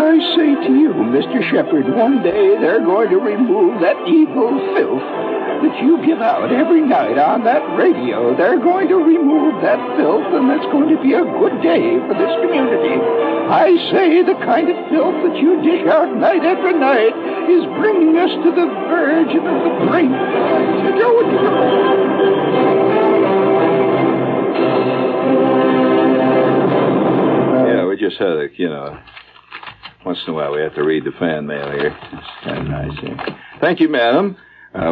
I say to you, Mr. Shepherd, one day they're going to remove that evil filth that you give out every night on that radio. They're going to remove that filth, and that's going to be a good day for this community. I say the kind of filth that you dish out night after night is bringing us to the verge of the brink. Yeah, we just had once in a while we have to read the fan mail here. It's kind of nice. Yeah. Thank you, madam.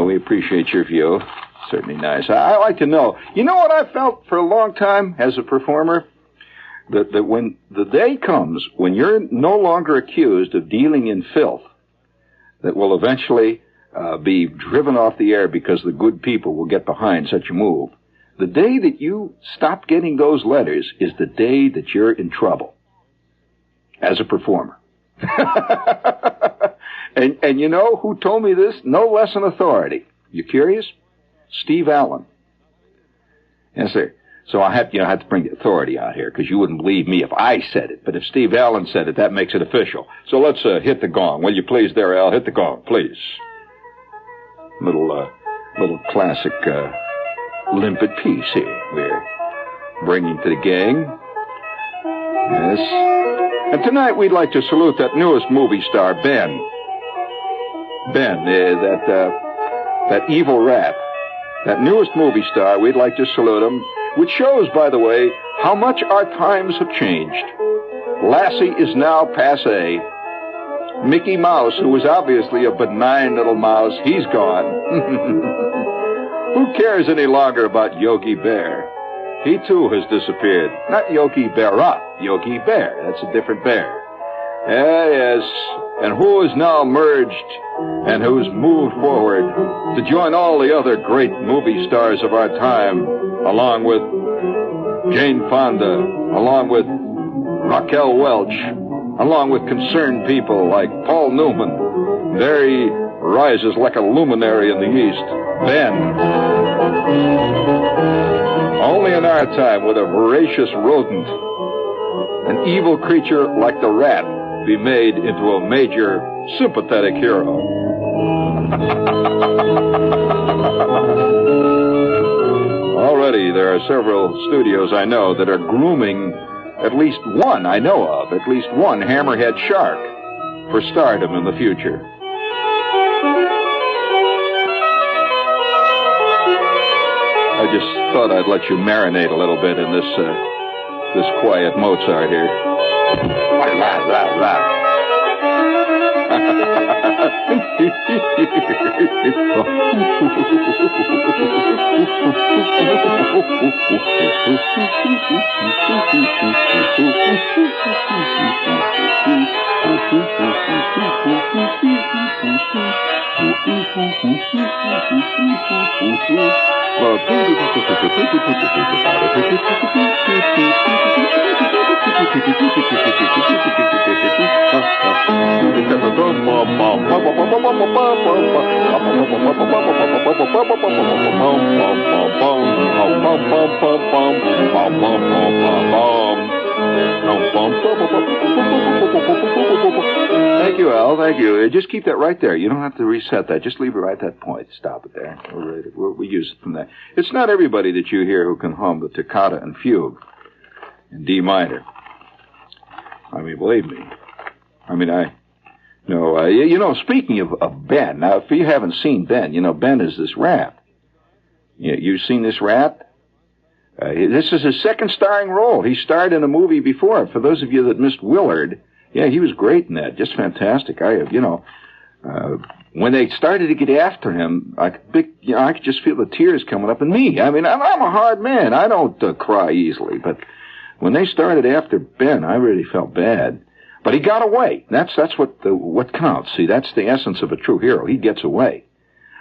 We appreciate your view. Certainly nice. I like to know. You know what I felt for a long time as a performer? That when the day comes when you're no longer accused of dealing in filth that will eventually be driven off the air because the good people will get behind such a move, the day that you stop getting those letters is the day that you're in trouble as a performer. And you know who told me this? No less an authority. You curious? Steve Allen. Yes, sir. So I had to bring the authority out here because you wouldn't believe me if I said it. But if Steve Allen said it, that makes it official. So let's hit the gong. Will you please there, Al? Hit the gong, please. Little classic limpid piece here we're bringing to the gang. Yes. And tonight we'd like to salute that newest movie star, Ben. Ben, that evil rat. That newest movie star, we'd like to salute him, which shows, by the way, how much our times have changed. Lassie is now passé. Mickey Mouse, who was obviously a benign little mouse, he's gone. Who cares any longer about Yogi Bear? He, too, has disappeared. Not Yogi Berra, Yogi Bear. That's a different bear. Yes. And who is now merged and who's moved forward to join all the other great movie stars of our time, along with Jane Fonda, along with Raquel Welch, along with concerned people like Paul Newman. There he rises like a luminary in the East. Ben. Only in our time would a voracious rodent, an evil creature like the rat, be made into a major sympathetic hero. Already there are several studios I know that are grooming at least one hammerhead shark for stardom in the future. I just thought I'd let you marinate a little bit in this quiet Mozart here. Thank you, Al. Thank you. Just keep that right there. You don't have to reset that. Just leave it right at that point. Stop it there. We use it from there. It's not everybody that you hear who can hum the toccata and fugue in D minor. I mean, believe me. Speaking of Ben, now, if you haven't seen Ben, Ben is this rat. You've seen this rat? This is his second starring role. He starred in a movie before. For those of you that missed Willard, yeah, he was great in that. Just fantastic. When they started to get after him, I could just feel the tears coming up in me. I mean, I'm a hard man. I don't cry easily. But when they started after Ben, I really felt bad. But he got away. That's what counts. See, that's the essence of a true hero. He gets away.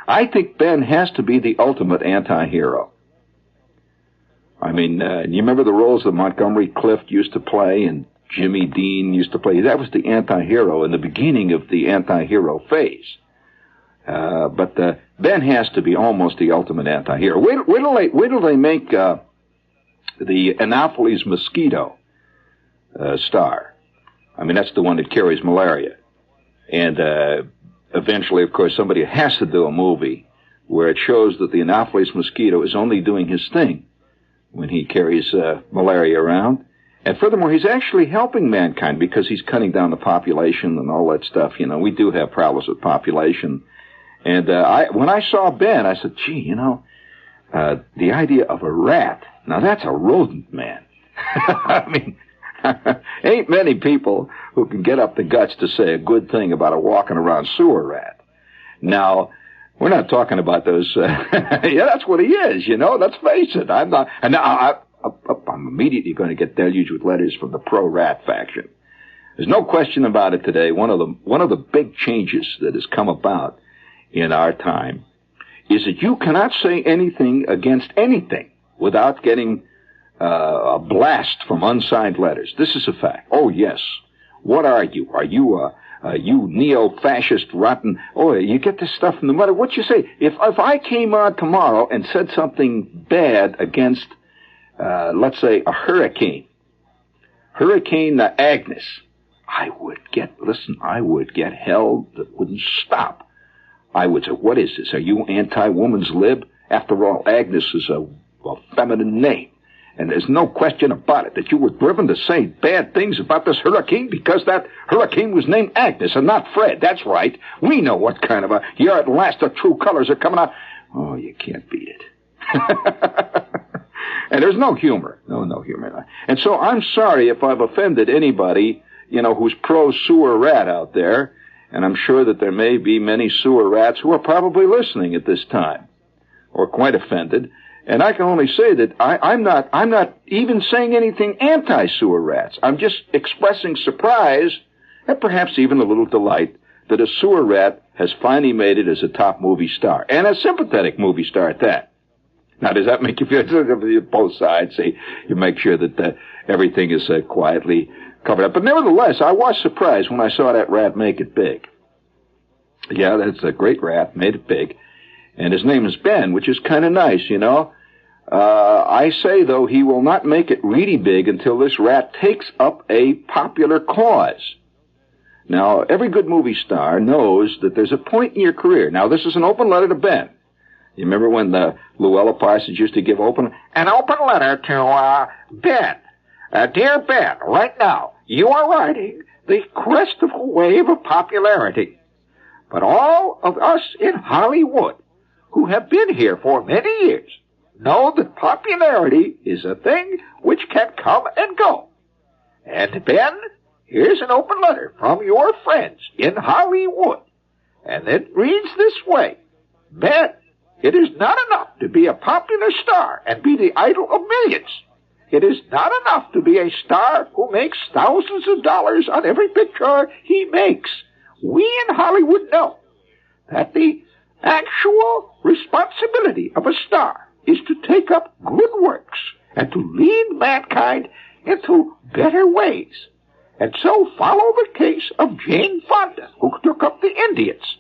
I think Ben has to be the ultimate anti-hero. I mean, you remember the roles that Montgomery Clift used to play and Jimmy Dean used to play? That was the anti-hero in the beginning of the anti-hero phase. But Ben has to be almost the ultimate anti-hero. Wait till they make the Annapolis Mosquito star. I mean, that's the one that carries malaria. And eventually, of course, somebody has to do a movie where it shows that the Anopheles mosquito is only doing his thing when he carries malaria around. And furthermore, he's actually helping mankind because he's cutting down the population and all that stuff. You know, we do have problems with population. And when I saw Ben, I said, gee, you know, the idea of a rat, now that's a rodent, man. I mean, ain't many people who can get up the guts to say a good thing about a walking around sewer rat. Now, we're not talking about those, yeah, that's what he is, you know, let's face it. I'm not, and I'm immediately going to get deluged with letters from the pro-rat faction. There's no question about it today. One of the big changes that has come about in our time is that you cannot say anything against anything without getting a blast from unsigned letters. This is a fact. Oh, yes. What are you? Are you you neo-fascist rotten? Oh, you get this stuff from the mother. What you say? If I came on tomorrow and said something bad against, let's say, a hurricane Agnes, I would get hell that wouldn't stop. I would say, what is this? Are you anti-woman's lib? After all, Agnes is a feminine name. And there's no question about it that you were driven to say bad things about this hurricane because that hurricane was named Agnes and not Fred. That's right. We know what kind of a... Here at last the true colors are coming out. Oh, you can't beat it. And there's no humor. No humor. And so I'm sorry if I've offended anybody, you know, who's pro-sewer rat out there. And I'm sure that there may be many sewer rats who are probably listening at this time or quite offended. And I can only say that I'm not even saying anything anti-sewer rats. I'm just expressing surprise and perhaps even a little delight that a sewer rat has finally made it as a top movie star, and a sympathetic movie star at that. Now, does that make you feel both sides? See, you make sure that everything is quietly covered up. But nevertheless, I was surprised when I saw that rat make it big. Yeah, that's a great rat, made it big. And his name is Ben, which is kind of nice, you know. I say, though, he will not make it really big until this rat takes up a popular cause. Now, every good movie star knows that there's a point in your career. Now, this is an open letter to Ben. You remember when Luella Parsons used to give an open letter to Ben? Dear Ben, right now, you are riding the crest of a wave of popularity. But all of us in Hollywood who have been here for many years know that popularity is a thing which can come and go. And Ben, here's an open letter from your friends in Hollywood. And it reads this way. Ben, it is not enough to be a popular star and be the idol of millions. It is not enough to be a star who makes thousands of dollars on every picture he makes. We in Hollywood know that the actual responsibility of a star is to take up good works and to lead mankind into better ways. And so follow the case of Jane Fonda, who took up the Indians,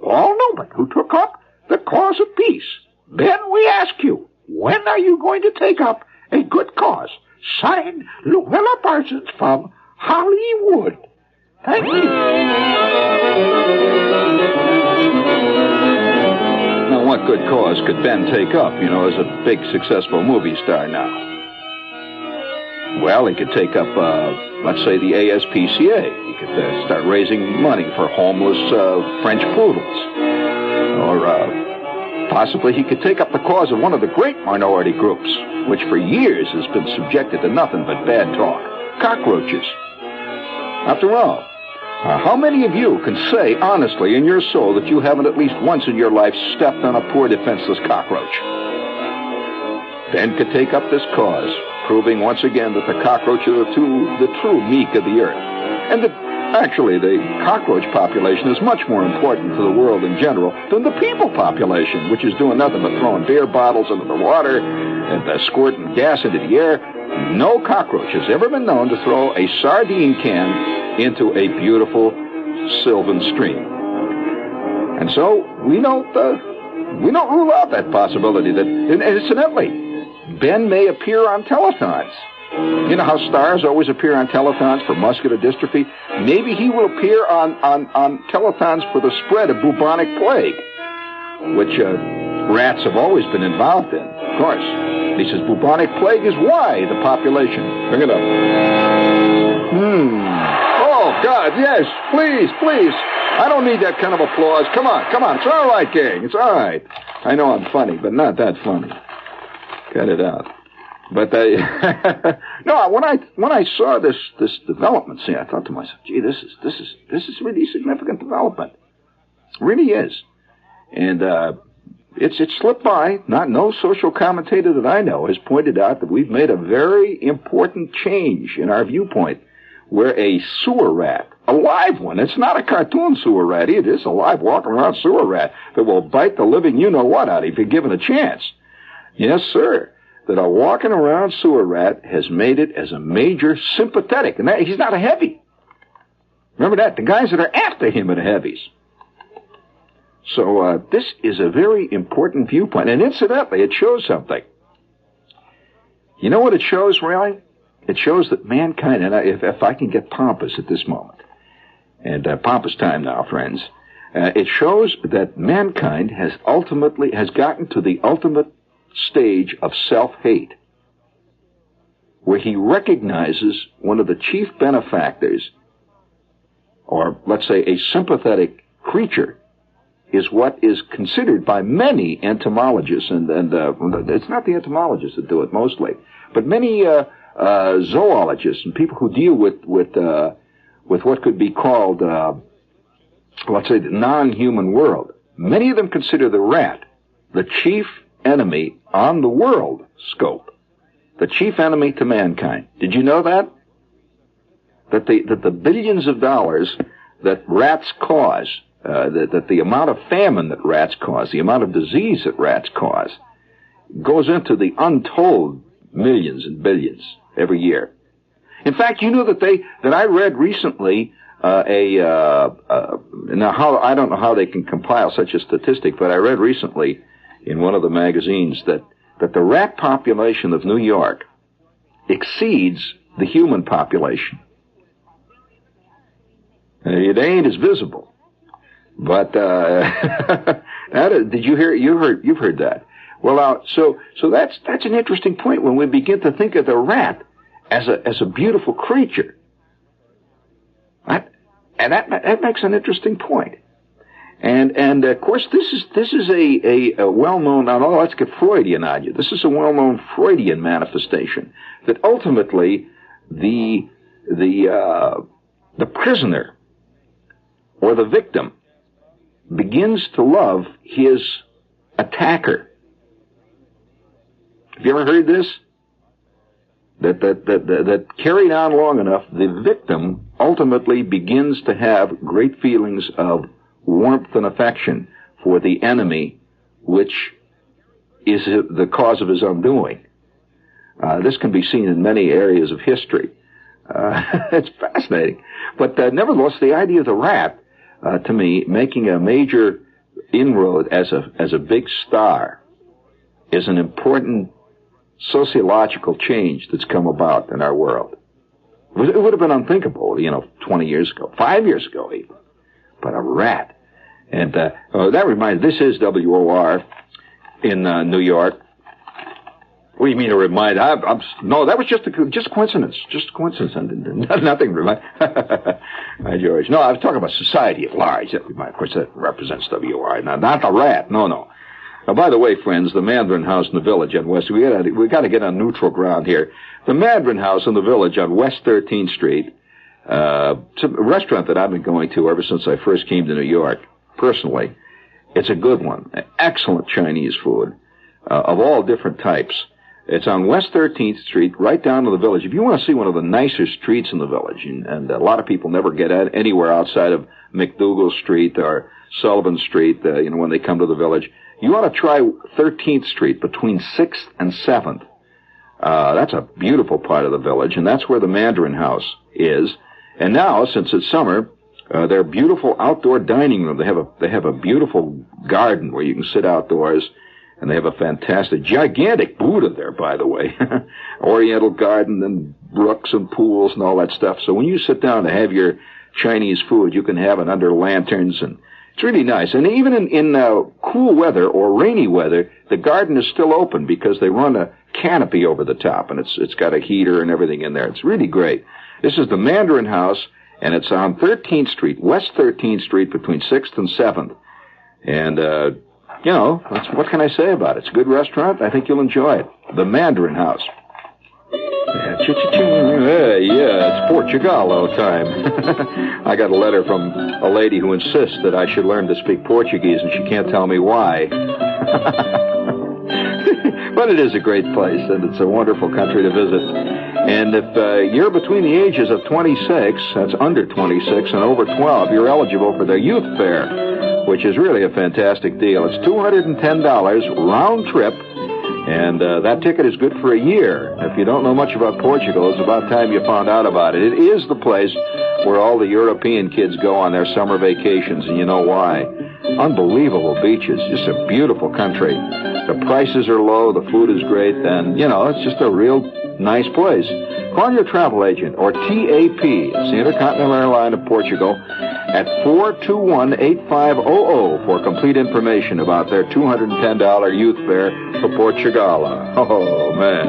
Paul Newman, who took up the cause of peace. Ben, we ask you, when are you going to take up a good cause? Signed, Luella Parsons from Hollywood. Thank you. Now, what good cause could Ben take up, you know, as a big, successful movie star now? Well, he could take up, let's say, the ASPCA. He could start raising money for homeless French poodles. Or possibly he could take up the cause of one of the great minority groups, which for years has been subjected to nothing but bad talk. Cockroaches. After all, how many of you can say honestly in your soul that you haven't at least once in your life stepped on a poor defenseless cockroach? Ben could take up this cause, proving once again that the cockroach are the true meek of the earth. And that actually the cockroach population is much more important to the world in general than the people population, which is doing nothing but throwing beer bottles into the water and squirting gas into the air. No cockroach has ever been known to throw a sardine can into a beautiful sylvan stream. And so we don't rule out that possibility that, and incidentally, Ben may appear on telethons You know how stars always appear on telethons for muscular dystrophy? Maybe he will appear on telethons for the spread of bubonic plague, which rats have always been involved in, of course. He says bubonic plague is why the population. Bring it up. Oh, God, yes, please. I don't need that kind of applause. Come on. It's all right, gang. It's all right. I know I'm funny, but not that funny. Cut it out. But no, when I saw this development, see, I thought to myself, gee, this is really significant development. It really is. And it's slipped by. No social commentator that I know has pointed out that we've made a very important change in our viewpoint, where a sewer rat, a live one, it's not a cartoon sewer rat, it is a live walking around sewer rat that will bite the living you-know-what out if you're given a chance. Yes, sir. That a walking around sewer rat has made it as a major sympathetic. And that, he's not a heavy. Remember that? The guys that are after him are the heavies. So this is a very important viewpoint. And incidentally, it shows something. You know what it shows, really? It shows that mankind, and if I can get pompous at this moment, and pompous time now, friends, it shows that mankind has gotten to the ultimate stage of self-hate, where he recognizes one of the chief benefactors, or let's say a sympathetic creature, is what is considered by many entomologists, and it's not the entomologists that do it mostly, but many zoologists and people who deal with what could be called, let's say, the non-human world. Many of them consider the rat the chief enemy on the world scope, the chief enemy to mankind. Did you know that? That the billions of dollars that rats cause, that the amount of famine that rats cause, the amount of disease that rats cause, goes into the untold millions and billions every year. In fact, you know that I read recently now I don't know how they can compile such a statistic, but I read recently in one of the magazines that the rat population of New York exceeds the human population. It ain't as visible, but did you hear? You've heard that. Well, so that's an interesting point when we begin to think of the rat as a beautiful creature. And that makes an interesting point. And of course, this is a well-known. Now, let's get Freudian on you. This is a well-known Freudian manifestation that ultimately the prisoner or the victim begins to love his attacker. Have you ever heard this? That carried on long enough, the victim ultimately begins to have great feelings of warmth and affection for the enemy, which is the cause of his undoing. This can be seen in many areas of history. It's fascinating. But nevertheless, the idea of the rat, to me, making a major inroad as a big star is an important sociological change that's come about in our world. It would have been unthinkable, 20 years ago, 5 years ago even. But a rat. And that reminds me, this is WOR in New York. What do you mean to remind? No, that was just coincidence. Just coincidence. Nothing remind. Hi, George. No, I was talking about society at large. Of course, that represents WOR. Not the rat. No. By the way, friends, the Mandarin House in the Village on West, we got to get on neutral ground here. The Mandarin House in the Village on West 13th Street, it's a restaurant that I've been going to ever since I first came to New York, personally. It's a good one. Excellent Chinese food, of all different types. It's on West 13th Street, right down to the Village. If you want to see one of the nicer streets in the Village, and a lot of people never get anywhere outside of McDougal Street or Sullivan Street, when they come to the Village, you ought to try 13th Street between 6th and 7th. That's a beautiful part of the Village, and that's where the Mandarin House is. And now, since it's summer, their beautiful outdoor dining room. They have a beautiful garden where you can sit outdoors And they have a fantastic, gigantic Buddha there, by the way. Oriental garden and brooks and pools and all that stuff. So when you sit down to have your Chinese food, you can have it under lanterns, and it's really nice. And even in cool weather or rainy weather, the garden is still open because they run a canopy over the top, and it's got a heater and everything in there. It's really great. This is the Mandarin House, and it's on 13th Street, West 13th Street, between 6th and 7th. And, you know, what can I say about it? It's a good restaurant. I think you'll enjoy it. The Mandarin House. Yeah, it's Portugal time. I got a letter from a lady who insists that I should learn to speak Portuguese, and she can't tell me why. But it is a great place, and it's a wonderful country to visit. And if you're between the ages of 26, that's under 26, and over 12, you're eligible for their youth fair, which is really a fantastic deal. It's $210 round trip, and that ticket is good for a year. If you don't know much about Portugal, it's about time you found out about it. It is the place where all the European kids go on their summer vacations, and you know why. Unbelievable beaches, just a beautiful country. The prices are low, the food is great, and, you know, it's just a real nice place. Call your travel agent, or TAP, it's the Intercontinental Airline of Portugal, at 421-8500 for complete information about their $210 youth fare for Portugal. Oh, man.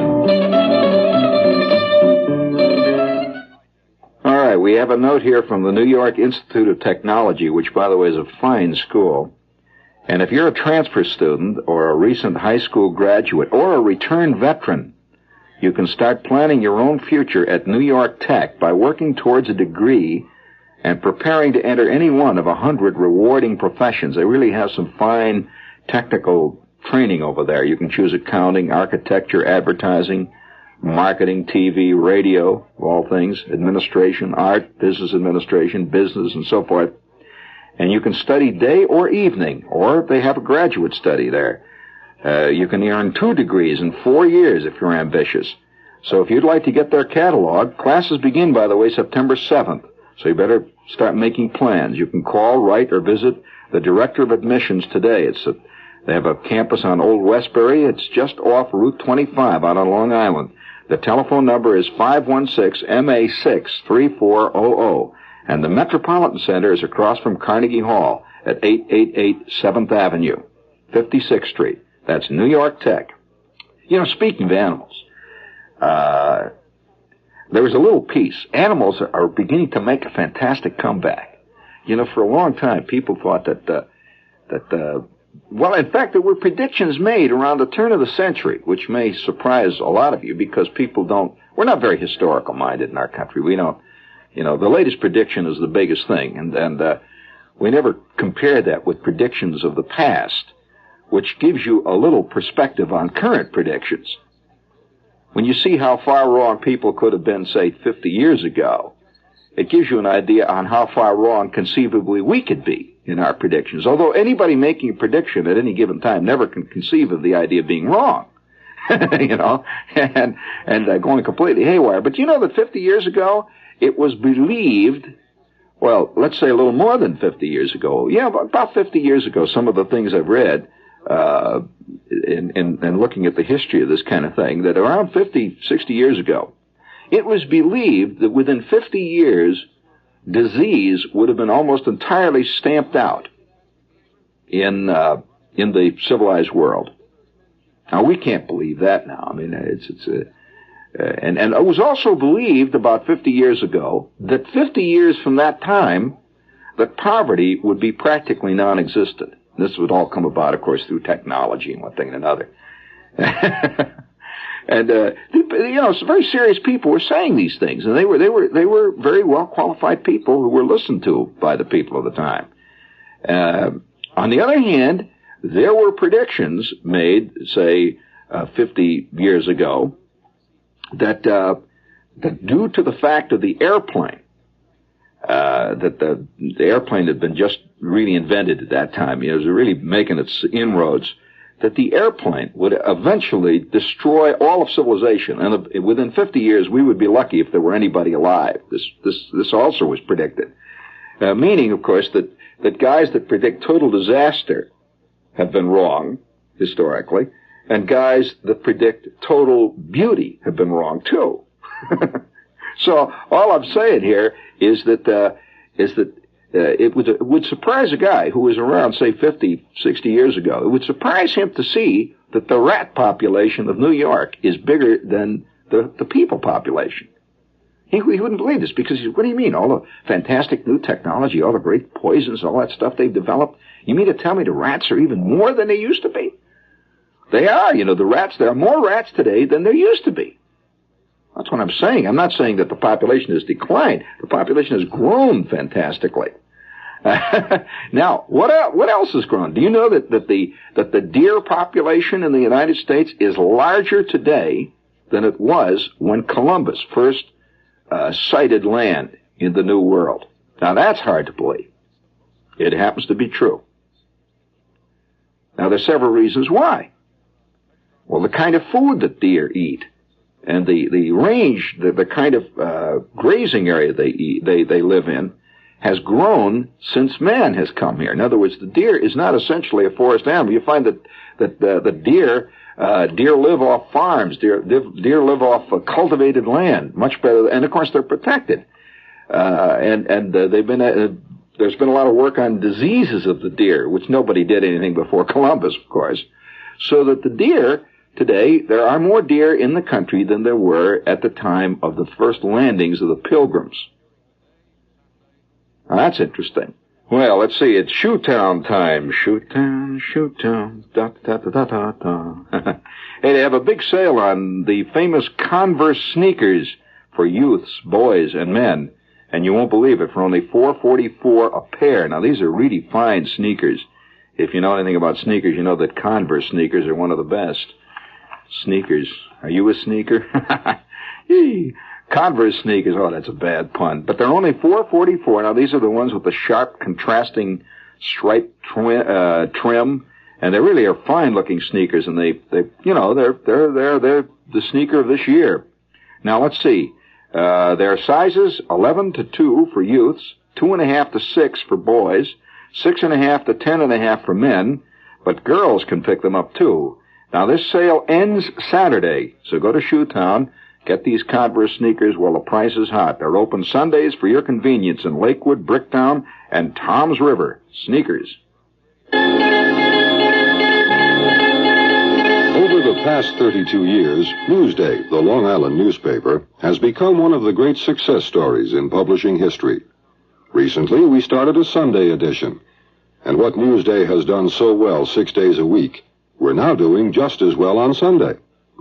All right, we have a note here from the New York Institute of Technology, which, by the way, is a fine school. And if you're a transfer student or a recent high school graduate or a returned veteran, you can start planning your own future at New York Tech by working towards a degree and preparing to enter any one of 100 rewarding professions. They really have some fine technical training over there. You can choose accounting, architecture, advertising, marketing, TV, radio, of all things, administration, art, business administration, business, and so forth. And you can study day or evening, or they have a graduate study there. You can earn 2 degrees in 4 years if you're ambitious. So if you'd like to get their catalog, classes begin, by the way, September 7th. So you better start making plans. You can call, write, or visit the Director of Admissions today. They have a campus on Old Westbury. It's just off Route 25 out on Long Island. The telephone number is 516-MA6-3400. And the Metropolitan Center is across from Carnegie Hall at 888 7th Avenue, 56th Street. That's New York Tech. You know, speaking of animals, there was a little piece. Animals are beginning to make a fantastic comeback. You know, for a long time, people thought that well, in fact, there were predictions made around the turn of the century, which may surprise a lot of you because we're not very historical minded in our country. We don't, you know, the latest prediction is the biggest thing, and we never compare that with predictions of the past, which gives you a little perspective on current predictions. When you see how far wrong people could have been, say, 50 years ago, it gives you an idea on how far wrong conceivably we could be in our predictions. Although anybody making a prediction at any given time never can conceive of the idea of being wrong, you know, and going completely haywire. But you know that 50 years ago, it was believed, well, let's say a little more than 50 years ago. Yeah, about 50 years ago, some of the things I've read in looking at the history of this kind of thing, that around 50, 60 years ago, it was believed that within 50 years, disease would have been almost entirely stamped out in the civilized world. Now, we can't believe that now. I mean, and it was also believed about 50 years ago that 50 years from that time, that poverty would be practically non-existent. This would all come about, of course, through technology and one thing and another. And you know, some very serious people were saying these things, and they were very well qualified people who were listened to by the people of the time. On the other hand, there were predictions made, say, 50 years ago, that due to the fact of the airplane, that the airplane had been just really invented at that time, it was really making its inroads, that the airplane would eventually destroy all of civilization, and within 50 years we would be lucky if there were anybody alive. This also was predicted, meaning, of course, that guys that predict total disaster have been wrong, historically, and guys that predict total beauty have been wrong too. So all I'm saying here is that it would surprise a guy who was around, say, 50, 60 years ago. It would surprise him to see that the rat population of New York is bigger than the people population. He wouldn't believe this because, what do you mean? All the fantastic new technology, all the great poisons, all that stuff they've developed. You mean to tell me the rats are even more than they used to be? They are, the rats. There are more rats today than there used to be. That's what I'm saying. I'm not saying that the population has declined. The population has grown fantastically. Now, what else has grown? Do you know that the deer population in the United States is larger today than it was when Columbus first sighted land in the New World? Now, that's hard to believe. It happens to be true. Now, there's several reasons why. Well, the kind of food that deer eat, and the range, the kind of grazing area they live in, has grown since man has come here. In other words, the deer is not essentially a forest animal. You find that the deer live off farms. Deer live off cultivated land much better, and of course they're protected. There's been a lot of work on diseases of the deer, which nobody did anything before Columbus, of course. So that the deer today, there are more deer in the country than there were at the time of the first landings of the Pilgrims. Now, that's interesting. Well, let's see. It's Shoetown time. Shoetown, da-da-da-da-da-da. Hey, they have a big sale on the famous Converse sneakers for youths, boys, and men. And you won't believe it, for only $4.44 a pair. Now, these are really fine sneakers. If you know anything about sneakers, you know that Converse sneakers are one of the best. Sneakers. Are you a sneaker? Converse sneakers. Oh, that's a bad pun. But they're only $4.44. Now, these are the ones with the sharp, contrasting stripe trim, and they really are fine-looking sneakers. And they're the sneaker of this year. Now, let's see. There are sizes 11 to 2 for youths, 2.5 to 6 for boys, 6.5 to 10.5 for men, but girls can pick them up too. Now, this sale ends Saturday, so go to Shoetown, get these Converse sneakers while the price is hot. They're open Sundays for your convenience in Lakewood, Bricktown, and Toms River. Sneakers. Over the past 32 years, Newsday, the Long Island newspaper, has become one of the great success stories in publishing history. Recently, we started a Sunday edition. And what Newsday has done so well 6 days a week, we're now doing just as well on Sunday.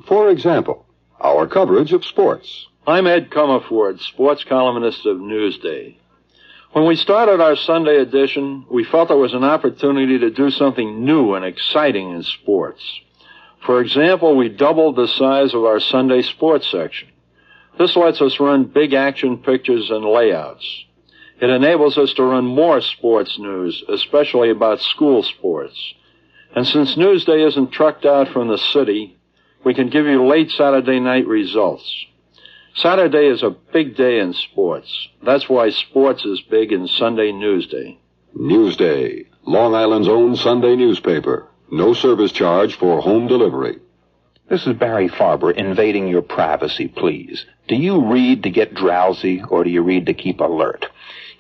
For example, our coverage of sports. I'm Ed Comerford, sports columnist of Newsday. When we started our Sunday edition, we felt there was an opportunity to do something new and exciting in sports. For example, we doubled the size of our Sunday sports section. This lets us run big action pictures and layouts. It enables us to run more sports news, especially about school sports. And since Newsday isn't trucked out from the city, we can give you late Saturday night results. Saturday is a big day in sports. That's why sports is big in Sunday Newsday. Newsday, Long Island's own Sunday newspaper. No service charge for home delivery. This is Barry Farber invading your privacy, please. Do you read to get drowsy, or do you read to keep alert?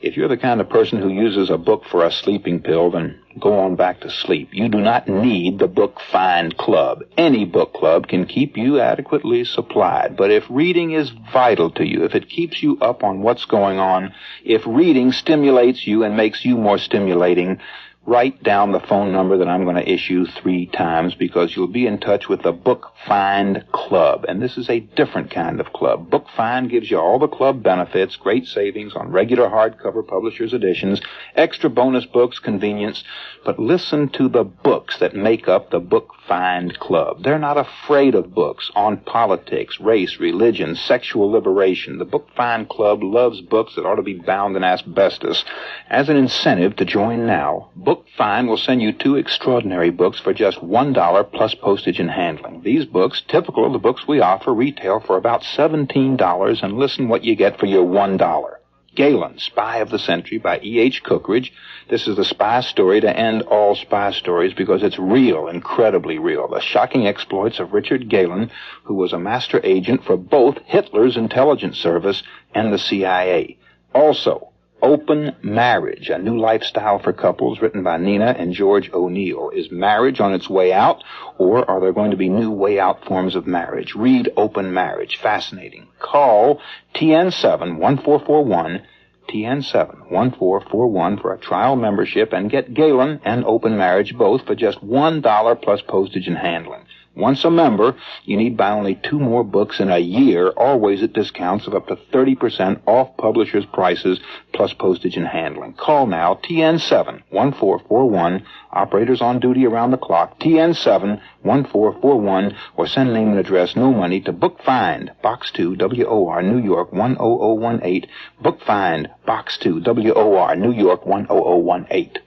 If you're the kind of person who uses a book for a sleeping pill, then go on back to sleep. You do not need the Book Find Club. Any book club can keep you adequately supplied. But if reading is vital to you, if it keeps you up on what's going on, if reading stimulates you and makes you more stimulating, write down the phone number that I'm going to issue 3 times, because you'll be in touch with the Book Find Club. And this is a different kind of club. Book Find gives you all the club benefits, great savings on regular hardcover publishers' editions, extra bonus books, convenience. But listen to the books that make up the Book Find Club. They're not afraid of books on politics, race, religion, sexual liberation. The Book Find Club loves books that ought to be bound in asbestos. As an incentive to join now, Book Find will send you 2 extraordinary books for just $1 plus postage and handling. These books, typical of the books we offer, retail for about $17, and listen what you get for your $1. Galen, Spy of the Century by E.H. Cookridge. This is the spy story to end all spy stories because it's real, incredibly real. The shocking exploits of Richard Galen, who was a master agent for both Hitler's intelligence service and the CIA. Also, Open Marriage, a new lifestyle for couples, written by Nina and George O'Neill. Is marriage on its way out, or are there going to be new way out forms of marriage? Read Open Marriage. Fascinating. Call TN7-1441, TN7-1441 for a trial membership and get Galen and Open Marriage both for just $1 plus postage and handling. Once a member, you need buy only 2 more books in a year, always at discounts of up to 30% off publishers' prices, plus postage and handling. Call now, TN7-1441, operators on duty around the clock, TN7-1441, or send name and address, no money, to Book Find, Box 2, WOR, New York 10018, Book Find, Box 2, WOR, New York 10018.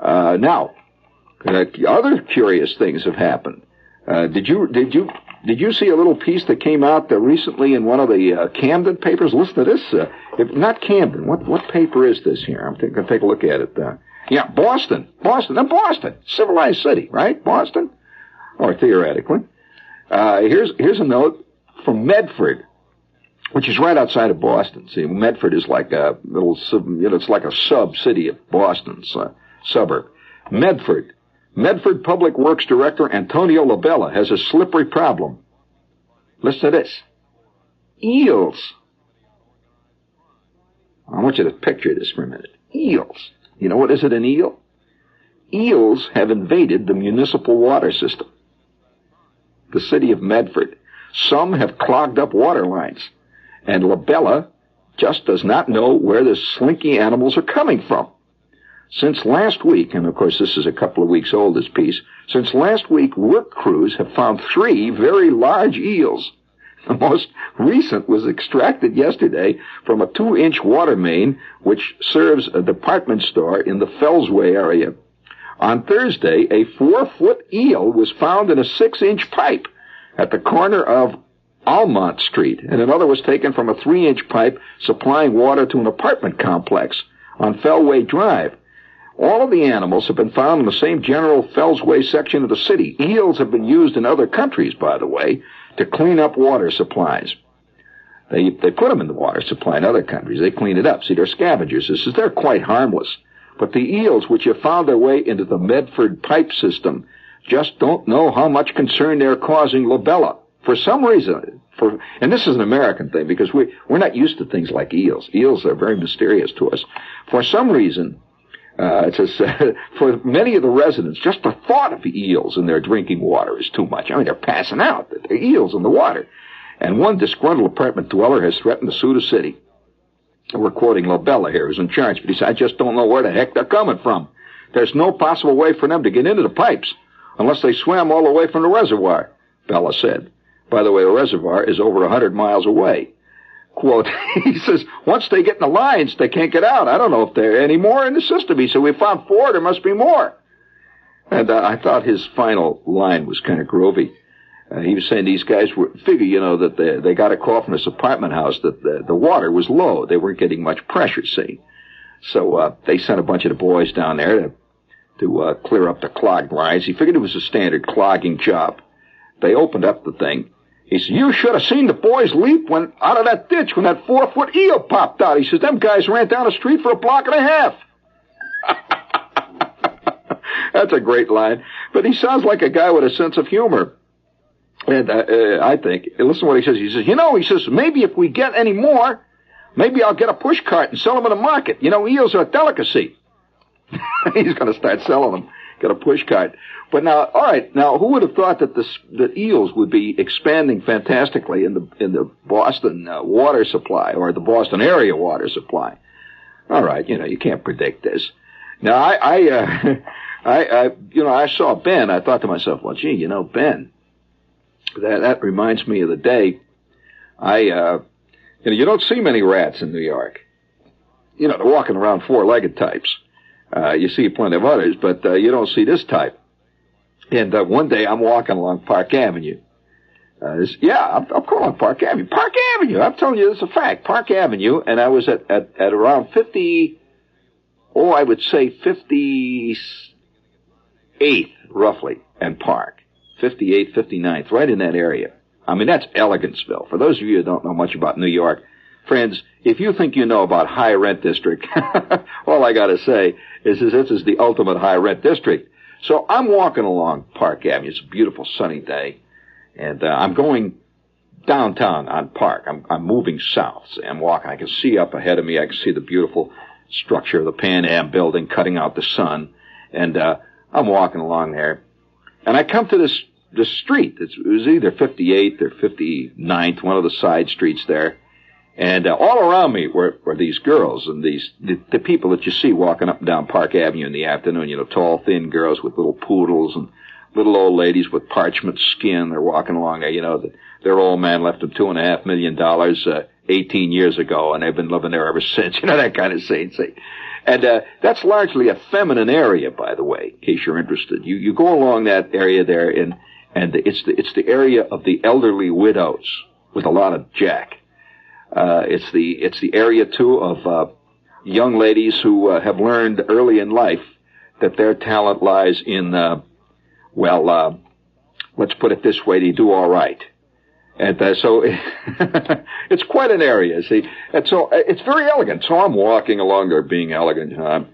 Now, other curious things have happened. Did you see a little piece that came out recently in one of the Camden papers? Listen to this. If not Camden, what paper is this here? I'm going to take a look at it. Yeah, Boston. Boston, civilized city, right? Boston, or theoretically. Here's a note from Medford, which is right outside of Boston. See, Medford is like a little, it's like a sub-city of Boston's suburb. Medford Public Works Director Antonio Labella has a slippery problem. Listen to this. Eels. I want you to picture this for a minute. Eels. You know what is it, an eel? Eels have invaded the municipal water system. The city of Medford. Some have clogged up water lines. And Labella just does not know where the slinky animals are coming from. Since last week, and of course this is a couple of weeks old, this piece, since last week, work crews have found 3 very large eels. The most recent was extracted yesterday from a 2-inch water main, which serves a department store in the Fellsway area. On Thursday, a 4-foot eel was found in a 6-inch pipe at the corner of Almont Street, and another was taken from a 3-inch pipe supplying water to an apartment complex on Fellway Drive. All of the animals have been found in the same general Fellsway section of the city. Eels have been used in other countries, by the way, to clean up water supplies. They put them in the water supply in other countries. They clean it up. See, they're scavengers. They're quite harmless. But the eels, which have found their way into the Medford pipe system, just don't know how much concern they're causing Labella. For some reason, and this is an American thing, because we're not used to things like eels. Eels are very mysterious to us. For some reason, it says, for many of the residents, just the thought of eels in their drinking water is too much. I mean, they're passing out. There are eels in the water. And one disgruntled apartment dweller has threatened to sue the city. We're quoting Labella here, who's in charge, but he said, I just don't know where the heck they're coming from. There's no possible way for them to get into the pipes unless they swam all the way from the reservoir, Bella said. By the way, the reservoir is over 100 miles away. Quote, he says, once they get in the lines, they can't get out. I don't know if there are any more in the system. He said, we found 4, there must be more. And I thought his final line was kind of groovy. He was saying these guys figure, that they got a call from this apartment house that the water was low. They weren't getting much pressure, see. So they sent a bunch of the boys down there to clear up the clogged lines. He figured it was a standard clogging job. They opened up the thing. He said, you should have seen the boys leap out of that ditch when that 4-foot eel popped out. He says, them guys ran down the street for a block and a half. That's a great line. But he sounds like a guy with a sense of humor. And I think, listen to what he says. He says, maybe if we get any more, maybe I'll get a push cart and sell them in the market. Eels are a delicacy. He's going to start selling them. Get a push cart. But now, all right, now who would have thought that the eels would be expanding fantastically in the Boston water supply, or the Boston area water supply? All right, you can't predict this. Now, I saw Ben. I thought to myself, well, gee, Ben, that reminds me of the day you don't see many rats in New York. They're walking around 4-legged types. You see plenty of others, but you don't see this type. And one day I'm walking along Park Avenue, I'm calling Park Avenue. Park Avenue. I'm telling you, this is a fact. Park Avenue, and I was at around 50. Oh, I would say 58th, roughly, and Park. 58th, 59th, right in that area. I mean, that's Elegantsville. For those of you who don't know much about New York, friends, if you think you know about high rent district, all I got to say is this is the ultimate high rent district. So I'm walking along Park Avenue. It's a beautiful sunny day, and I'm going downtown on Park. I'm moving south. So I'm walking. I can see up ahead of me. I can see the beautiful structure of the Pan Am building cutting out the sun, and I'm walking along there, and I come to this street. It was either 58th or 59th, one of the side streets there. And all around me were these girls and the people that you see walking up and down Park Avenue in the afternoon, tall, thin girls with little poodles and little old ladies with parchment skin. They're walking along there, their old man left them $2.5 million 18 years ago, and they've been living there ever since, that kind of thing. And that's largely a feminine area, by the way, in case you're interested. You go along that area there, and it's the area of the elderly widows with a lot of jack. It's the area too of young ladies who have learned early in life that their talent lies in let's put it this way, they do all right. And so it's quite an area, see. And so it's very elegant. So I'm walking along there being elegant. I'm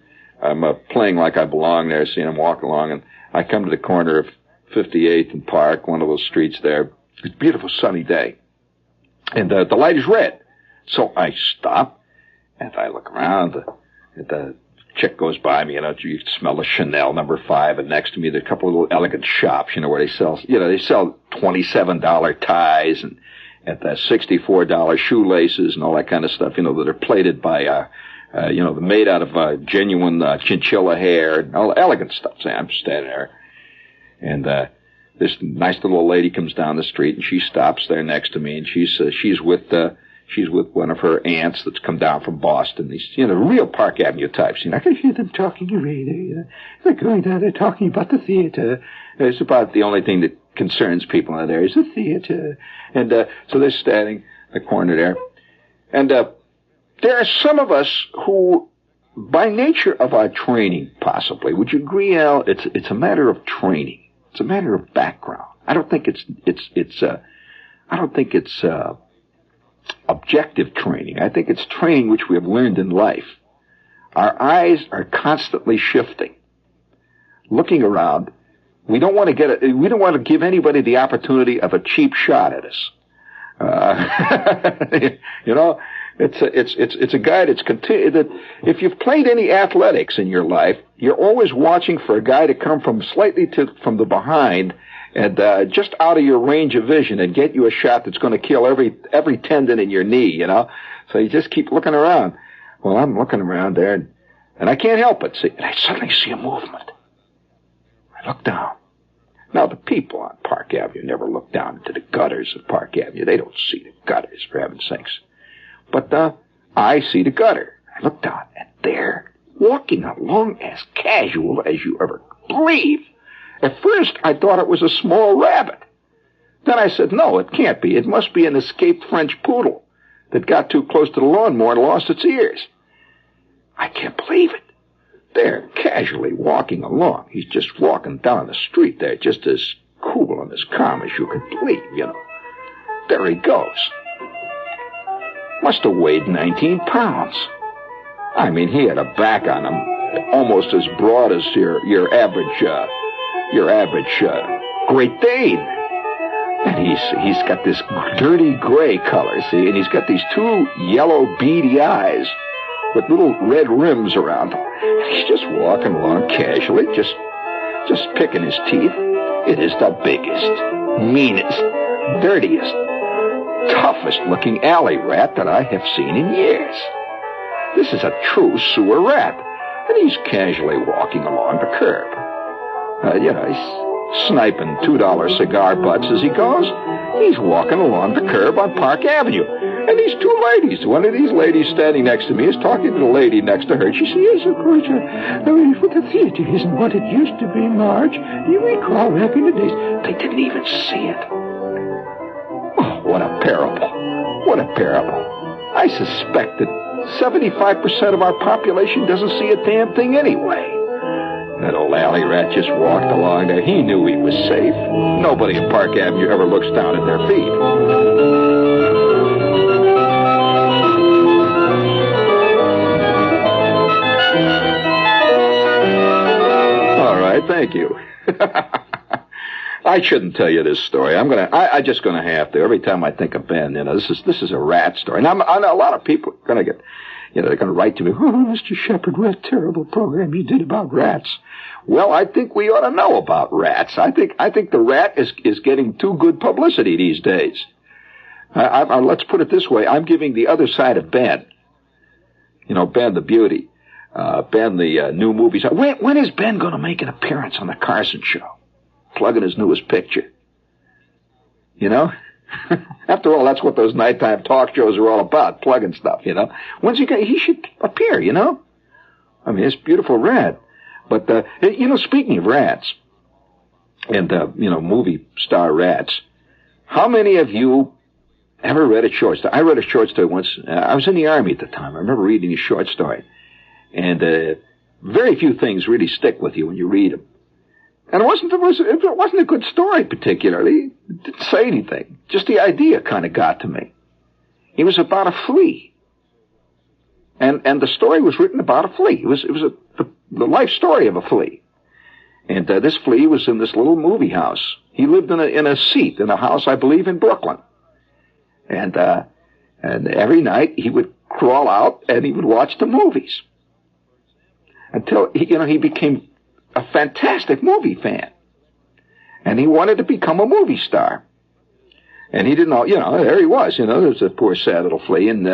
playing like I belong there, see, and I'm walking along, and I come to the corner of 58th and Park, one of those streets there. It's a beautiful sunny day. And the light is red. So I stop, and I look around. The chick goes by me, you can smell the Chanel number 5, and next to me there's a couple of little elegant shops, where they sell, they sell $27 ties and at the $64 shoelaces and all that kind of stuff, that are plated by, made out of genuine chinchilla hair and all elegant stuff. So I'm standing there, and this nice little old lady comes down the street, and she stops there next to me, and she's with one of her aunts that's come down from Boston. These, real Park Avenue types. I can hear them talking already. They're going down there talking about the theater. It's about the only thing that concerns people in that area is the theater. And so they're standing in the corner there. And there are some of us who, by nature of our training, possibly, would you agree, Al? It's a matter of training. It's a matter of background. I don't think it's objective training. I think it's training which we have learned in life. Our eyes are constantly shifting, looking around. We don't want to give anybody the opportunity of a cheap shot at us. It's a guy that if you've played any athletics in your life, you're always watching for a guy to come from from the behind and just out of your range of vision and get you a shot that's going to kill every tendon in your knee, So you just keep looking around. Well, I'm looking around there, and I can't help but see, and I suddenly see a movement. I look down. Now, the people on Park Avenue never look down into the gutters of Park Avenue. They don't see the gutters, for heaven's sakes. But I see the gutter. I look down, and they're walking along as casual as you ever believe. At first, I thought it was a small rabbit. Then I said, no, it can't be. It must be an escaped French poodle that got too close to the lawnmower and lost its ears. I can't believe it. They're casually walking along. He's just walking down the street there, just as cool and as calm as you could believe, There he goes. Must have weighed 19 pounds. I mean, he had a back on him almost as broad as your average Great Dane. And he's got this dirty gray color, see, and he's got these 2 yellow beady eyes with little red rims around them. And he's just walking along casually, just picking his teeth. It is the biggest, meanest, dirtiest, toughest-looking alley rat that I have seen in years. This is a true sewer rat, and he's casually walking along the curb. He's sniping $2 cigar butts as he goes. He's walking along the curb on Park Avenue. And these 2 ladies, one of these ladies standing next to me is talking to the lady next to her. She says, yes, of course, the theater isn't what it used to be, Marge. You recall back in the days. They didn't even see it. what a parable. What a parable. I suspect that 75% of our population doesn't see a damn thing anyway. That old alley rat just walked along there. He knew he was safe. Nobody in Park Avenue ever looks down at their feet. All right, thank you. I shouldn't tell you this story. I'm just gonna have to. Every time I think of Ben, this is a rat story. And I know a lot of people are gonna get, they're gonna write to me, "Oh, Mr. Shepard, what a terrible program you did about rats." Well, I think we ought to know about rats. I think the rat is getting too good publicity these days. Let's put it this way: I'm giving the other side of Ben. Ben the beauty, Ben the new movies. When is Ben gonna make an appearance on the Carson Show? Plugging his newest picture. After all, that's what those nighttime talk shows are all about, plugging stuff, When's he should appear, I mean, it's beautiful rat. But, speaking of rats, and, movie star rats, how many of you ever read a short story? I read a short story once. I was in the Army at the time. I remember reading a short story. And very few things really stick with you when you read them. And it wasn't a good story particularly. It didn't say anything. Just the idea kind of got to me. It was about a flea. And the story was written about a flea. It was the life story of a flea. And this flea was in this little movie house. He lived in a seat in a house, I believe, in Brooklyn. And every night he would crawl out and he would watch the movies. Until he became a fantastic movie fan. And he wanted to become a movie star. And he didn't know, there he was, there's a poor sad little flea, and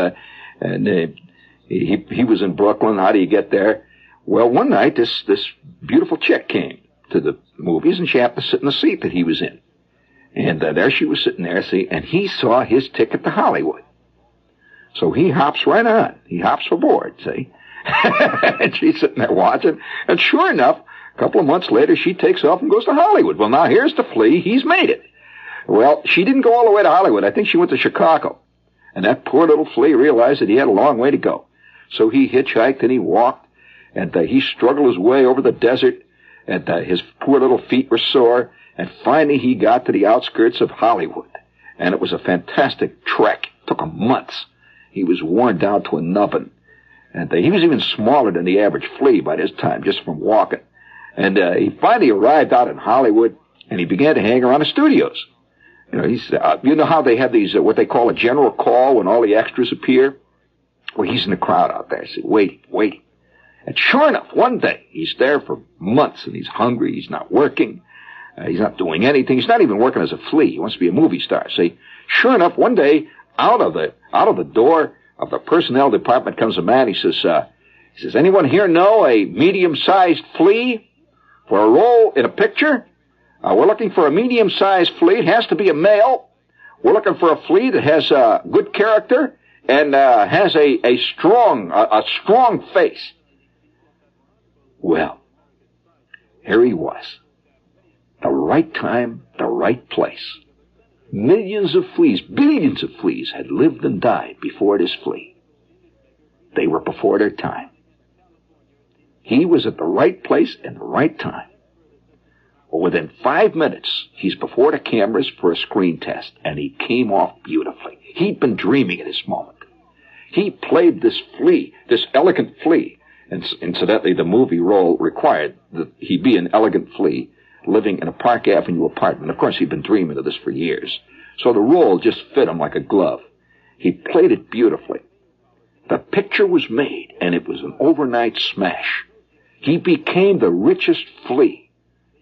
he was in Brooklyn. How do you get there? Well, one night this beautiful chick came to the movies, and she happened to sit in the seat that he was in. And there she was sitting there, see, and he saw his ticket to Hollywood. So he hops right on. He hops aboard, see. And she's sitting there watching, and sure enough, a couple of months later, she takes off and goes to Hollywood. Well, now here's the flea. He's made it. Well, she didn't go all the way to Hollywood. I think she went to Chicago. And that poor little flea realized that he had a long way to go. So he hitchhiked and he walked, and he struggled his way over the desert, and his poor little feet were sore. And finally, he got to the outskirts of Hollywood. And it was a fantastic trek. It took him months. He was worn down to a nubbin. And he was even smaller than the average flea by this time, just from walking. And he finally arrived out in Hollywood, and he began to hang around the studios. You know how they have these, what they call a general call when all the extras appear? Well, he's in the crowd out there, see, waiting. And sure enough, one day, he's there for months, and he's hungry, he's not working, he's not doing anything, he's not even working as a flea, he wants to be a movie star, see? Sure enough, one day, out of the door of the personnel department comes a man, he says, anyone here know a medium-sized flea for a role in a picture? We're looking for a medium-sized flea. It has to be a male. We're looking for a flea that has good character and has a strong face. Well, here he was. The right time, the right place. Millions of fleas, billions of fleas had lived and died before this flea. They were before their time. He was at the right place and the right time. Well, within 5 minutes, he's before the cameras for a screen test, and he came off beautifully. He'd been dreaming of this moment. He played this flea, this elegant flea. And incidentally, the movie role required that he be an elegant flea living in a Park Avenue apartment. Of course, he'd been dreaming of this for years. So the role just fit him like a glove. He played it beautifully. The picture was made, and it was an overnight smash. He became the richest flea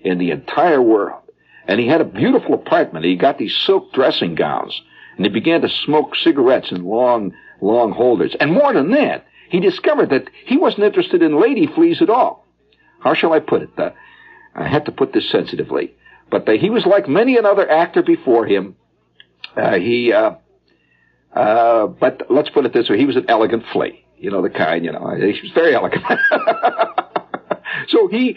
in the entire world. And he had a beautiful apartment. He got these silk dressing gowns, and he began to smoke cigarettes in long holders. And more than that, he discovered that he wasn't interested in lady fleas at all. How shall I put it? I had to put this sensitively. But he was like many another actor before him. But let's put it this way. He was an elegant flea. You know, the kind, he was very elegant. So he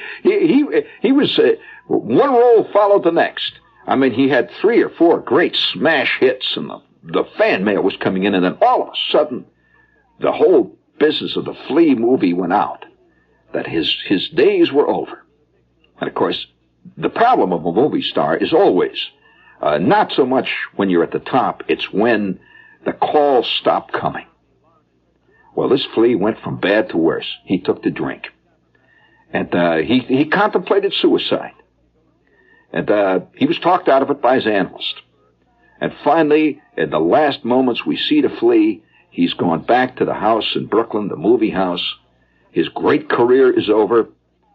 was, one role followed the next. I mean, he had 3 or 4 great smash hits in the the fan mail was coming in, and then all of a sudden, the whole business of the Flea movie went out, that his days were over. And, of course, the problem of a movie star is always not so much when you're at the top, it's when the calls stop coming. Well, this Flea went from bad to worse. He took to drink. And he contemplated suicide. And he was talked out of it by his analyst. And finally, in the last moments we see the Flea, he's gone back to the house in Brooklyn, the movie house. His great career is over.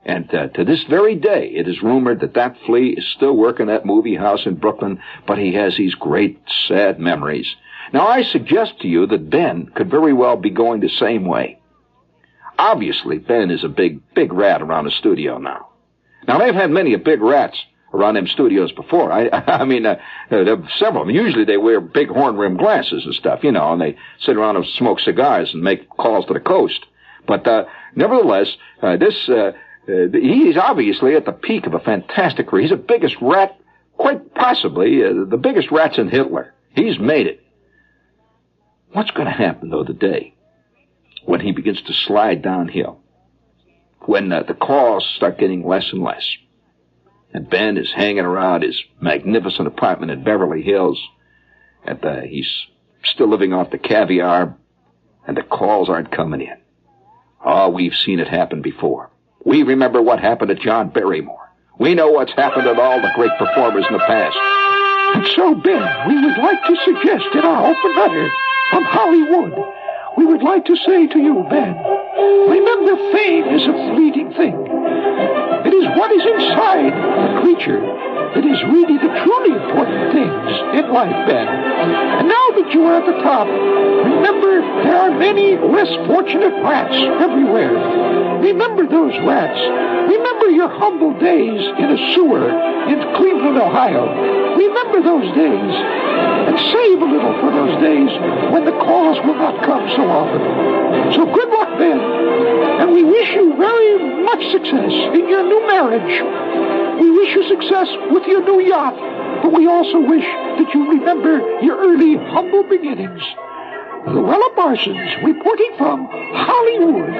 And to this very day, it is rumored that Flea is still working that movie house in Brooklyn, but he has these great, sad memories. Now, I suggest to you that Ben could very well be going the same way. Obviously, Ben is a big rat around the studio now. Now, they've had many big rats around them studios before. I mean, there are several of them. Usually they wear big horn-rimmed glasses and stuff, you know, and they sit around and smoke cigars and make calls to the coast. But nevertheless, he's obviously at the peak of a fantastic career. He's the biggest rat, quite possibly the biggest rat since Hitler. He's made it. What's going to happen, though, today when he begins to slide downhill? When the calls start getting less and less. And Ben is hanging around his magnificent apartment in Beverly Hills. And he's still living off the caviar. And the calls aren't coming in. Oh, we've seen it happen before. We remember what happened to John Barrymore. We know what's happened to all the great performers in the past. And so, Ben, we would like to suggest in our open letter from Hollywood, we would like to say to you, Ben, remember, fame is a fleeting thing. It is what is inside the creature that is really the truly important things in life, Ben. And now that you are at the top, remember there are many less fortunate rats everywhere. Remember those rats. Remember your humble days in a sewer in Cleveland, Ohio. Remember those days. And save a little for those days when the calls will not come so often. So good luck, Ben. And we wish you very much success in your new marriage. We wish you success with your new yacht. But we also wish that you remember your early humble beginnings. Luella Parsons reporting from Hollywood.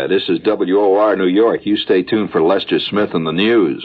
This is WOR New York. You stay tuned for Lester Smith and the news.